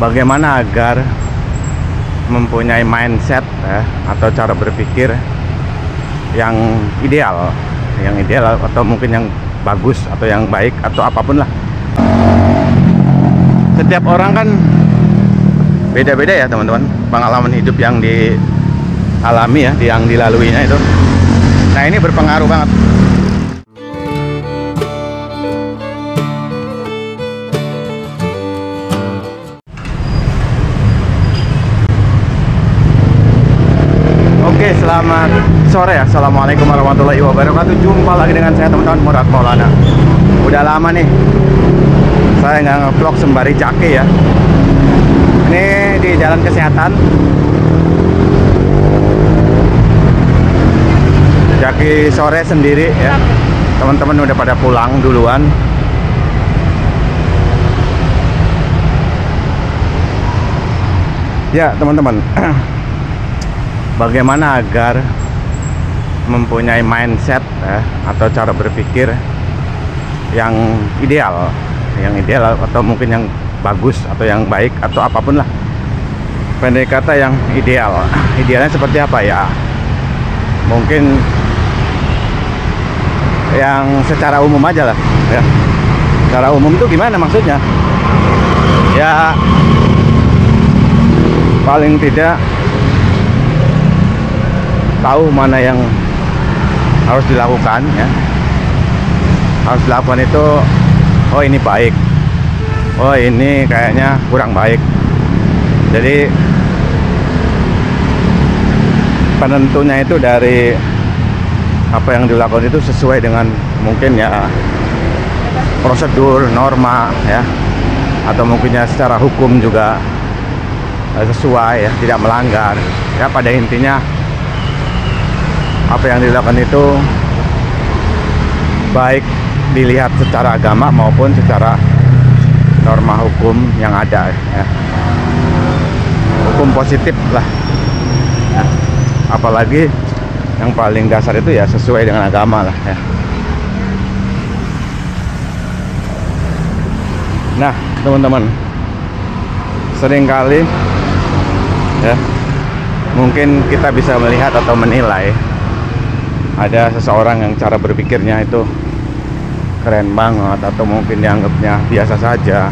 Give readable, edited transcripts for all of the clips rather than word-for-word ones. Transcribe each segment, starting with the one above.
bagaimana agar mempunyai mindset atau cara berpikir yang ideal atau mungkin yang bagus atau yang baik atau apapun lah. Setiap orang kan beda-beda ya teman-teman, pengalaman hidup yang dialami ya, yang dilaluinya itu. Nah, ini berpengaruh banget. Oke, selamat sore ya. Assalamualaikum warahmatullahi wabarakatuh. Jumpa lagi dengan saya teman-teman, Murad Maulana. Udah lama nih saya nggak nge-vlog sembari jake ya. Ini di Jalan Kesehatan, jaki sore sendiri ya. Teman-teman udah pada pulang duluan. Ya teman-teman, bagaimana agar mempunyai mindset atau cara berpikir yang ideal atau mungkin yang bagus atau yang baik atau apapun lah. Pendek kata yang idealnya seperti apa ya? Mungkin yang secara umum aja lah ya. Secara umum tuh gimana maksudnya? Ya paling tidak tahu mana yang harus dilakukan ya. Harus dilakukan itu, oh ini baik, oh ini kayaknya kurang baik. Jadi penentunya itu dari apa yang dilakukan itu sesuai dengan mungkin ya prosedur, norma ya, atau mungkinnya secara hukum juga sesuai ya, tidak melanggar ya. Pada intinya apa yang dilakukan itu baik dilihat secara agama maupun secara norma hukum yang ada ya. Hukum positif lah ya. Apalagi yang paling dasar itu ya sesuai dengan agama lah ya. Nah teman-teman, seringkali ya mungkin kita bisa melihat atau menilai ada seseorang yang cara berpikirnya itu keren banget atau mungkin dianggapnya biasa saja.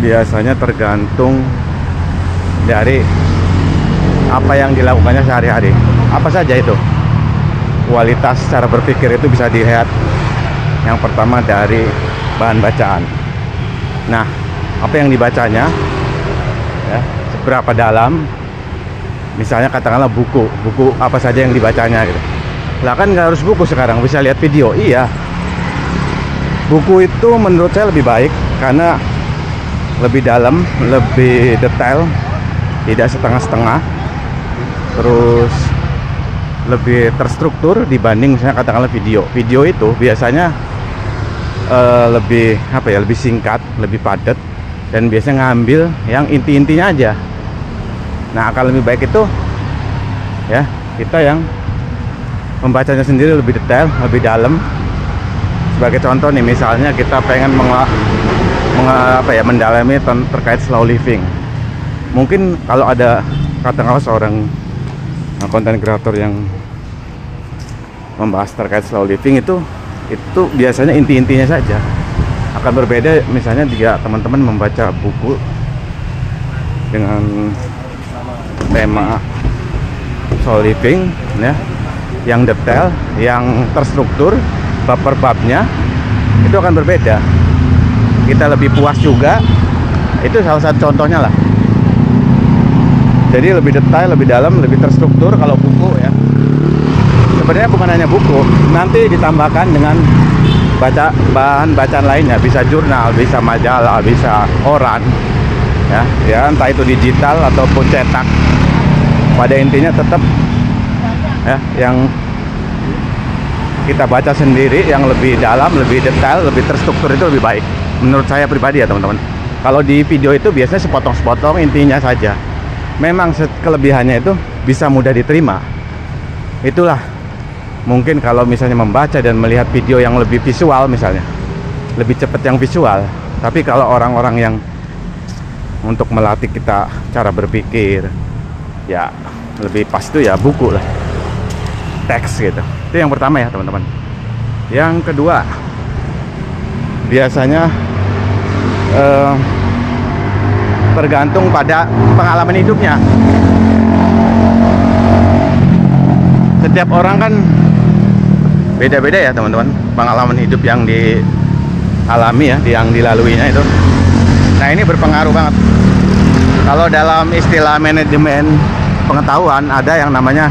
Biasanya tergantung dari apa yang dilakukannya sehari-hari. Apa saja itu? Kualitas cara berpikir itu bisa dilihat yang pertama dari bahan bacaan. Nah, apa yang dibacanya ya, seberapa dalam. Misalnya katakanlah buku apa saja yang dibacanya gitu. Lah kan nggak harus buku sekarang, bisa lihat video. Iya, buku itu menurut saya lebih baik karena lebih dalam, lebih detail, tidak setengah-setengah, terus lebih terstruktur dibanding misalnya katakanlah video. Video itu biasanya lebih apa ya, lebih singkat, lebih padat, dan biasanya ngambil yang inti-intinya aja. Nah, akan lebih baik itu ya kita yang membacanya sendiri lebih detail, lebih dalam. Sebagai contoh nih, misalnya kita pengen mendalami terkait slow living. Mungkin kalau ada katakanlah seorang konten kreator yang membahas terkait slow living itu biasanya inti-intinya saja. Akan berbeda misalnya jika teman-teman membaca buku dengan tema slow living ya, yang detail, yang terstruktur, bab per babnya itu akan berbeda. Kita lebih puas juga. Itu salah satu contohnya lah. Jadi lebih detail, lebih dalam, lebih terstruktur kalau buku ya. Sebenarnya bukan hanya buku, nanti ditambahkan dengan bahan bacaan lainnya, bisa jurnal, bisa majalah, bisa koran ya, entah itu digital ataupun cetak. Pada intinya tetap ya yang kita baca sendiri yang lebih dalam, lebih detail, lebih terstruktur itu lebih baik menurut saya pribadi ya teman-teman. Kalau di video itu biasanya sepotong-sepotong intinya saja. Memang kelebihannya itu bisa mudah diterima. Itulah mungkin kalau misalnya membaca dan melihat video yang lebih visual, misalnya lebih cepat yang visual. Tapi kalau orang-orang yang untuk melatih kita cara berpikir, ya lebih pas itu ya buku lah, teks gitu. Itu yang pertama ya teman-teman. Yang kedua, biasanya tergantung pada pengalaman hidupnya. Setiap orang kan beda-beda ya teman-teman, pengalaman hidup yang dialami ya, yang dilaluinya itu. Nah ini berpengaruh banget. Kalau dalam istilah manajemen pengetahuan ada yang namanya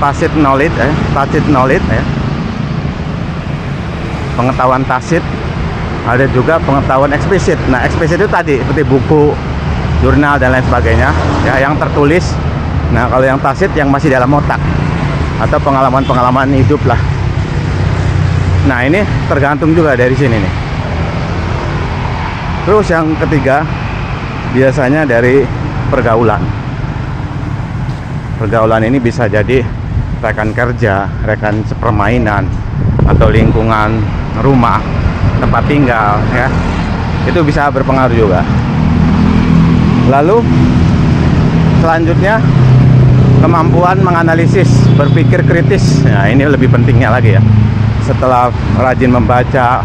tacit knowledge ya. Pengetahuan tacit, ada juga pengetahuan eksplisit. Nah eksplisit itu tadi seperti buku, jurnal dan lain sebagainya ya, yang tertulis. Nah kalau yang tacit yang masih dalam otak atau pengalaman-pengalaman hidup lah. Nah ini tergantung juga dari sini nih. Terus yang ketiga, biasanya dari pergaulan. Pergaulan ini bisa jadi rekan kerja, rekan sepermainan, atau lingkungan rumah, tempat tinggal ya. Itu bisa berpengaruh juga. Lalu selanjutnya, kemampuan menganalisis, berpikir kritis. Nah ini lebih pentingnya lagi ya. Setelah rajin membaca,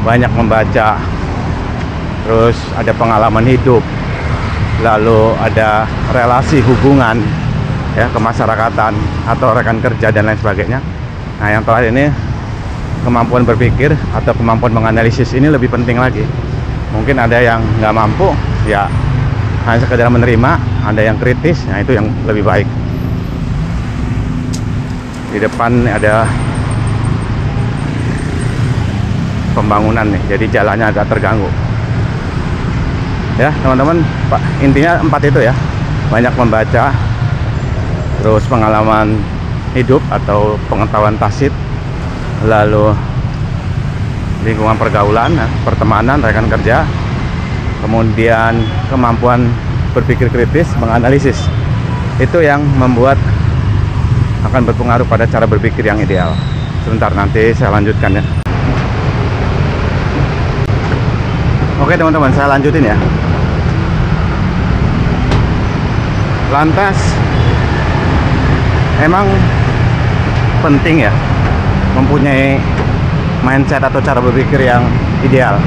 banyak membaca, terus ada pengalaman hidup, lalu ada relasi hubungan ya, kemasyarakatan atau rekan kerja dan lain sebagainya. Nah yang terakhir ini, kemampuan berpikir atau kemampuan menganalisis ini lebih penting lagi. Mungkin ada yang nggak mampu ya, hanya sekedar menerima, ada yang kritis. Nah itu yang lebih baik. Di depan ada pembangunan nih, jadi jalannya agak terganggu ya teman-teman. Intinya 4 itu ya, banyak membaca, terus pengalaman hidup atau pengetahuan tacit, lalu lingkungan pergaulan, pertemanan, rekan kerja, kemudian kemampuan berpikir kritis, menganalisis. Itu yang membuat akan berpengaruh pada cara berpikir yang ideal. Sebentar, nanti saya lanjutkan ya. Oke teman-teman, saya lanjutin ya. Lantas, emang penting ya mempunyai mindset atau cara berpikir yang ideal.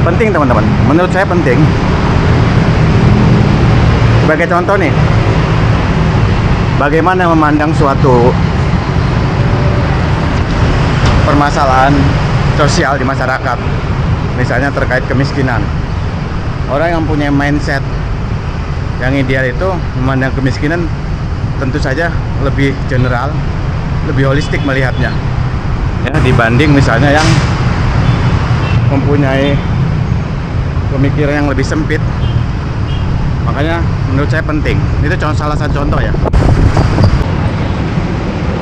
Penting teman-teman, menurut saya penting. Sebagai contoh nih, bagaimana memandang suatu permasalahan sosial di masyarakat, misalnya terkait kemiskinan. Orang yang punya mindset yang ideal itu memandang kemiskinan tentu saja lebih general, lebih holistik melihatnya ya, dibanding misalnya yang mempunyai pemikiran yang lebih sempit. Makanya menurut saya penting. Itu salah satu contoh ya.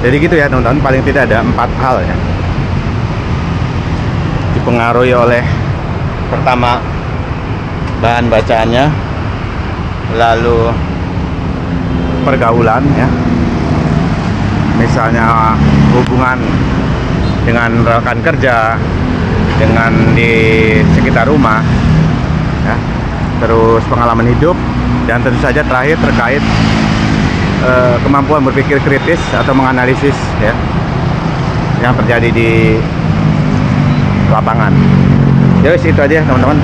Jadi gitu ya teman-teman, paling tidak ada 4 hal ya. Dipengaruhi oleh, pertama, bahan bacaannya, lalu pergaulan ya, misalnya hubungan dengan rekan kerja, dengan di sekitar rumah ya, terus pengalaman hidup, dan tentu saja terakhir terkait kemampuan berpikir kritis atau menganalisis ya, yang terjadi di lapangan. Jadi itu aja teman-teman.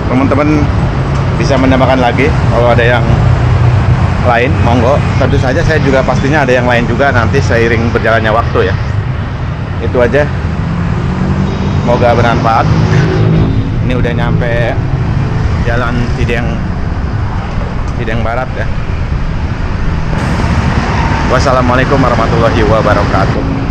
Teman-teman bisa menambahkan lagi kalau ada yang lain, monggo. Tentu saja saya juga pastinya ada yang lain juga nanti seiring berjalannya waktu ya. Itu aja, semoga bermanfaat. Ini udah nyampe jalan Cideng Barat ya. Wassalamualaikum warahmatullahi wabarakatuh.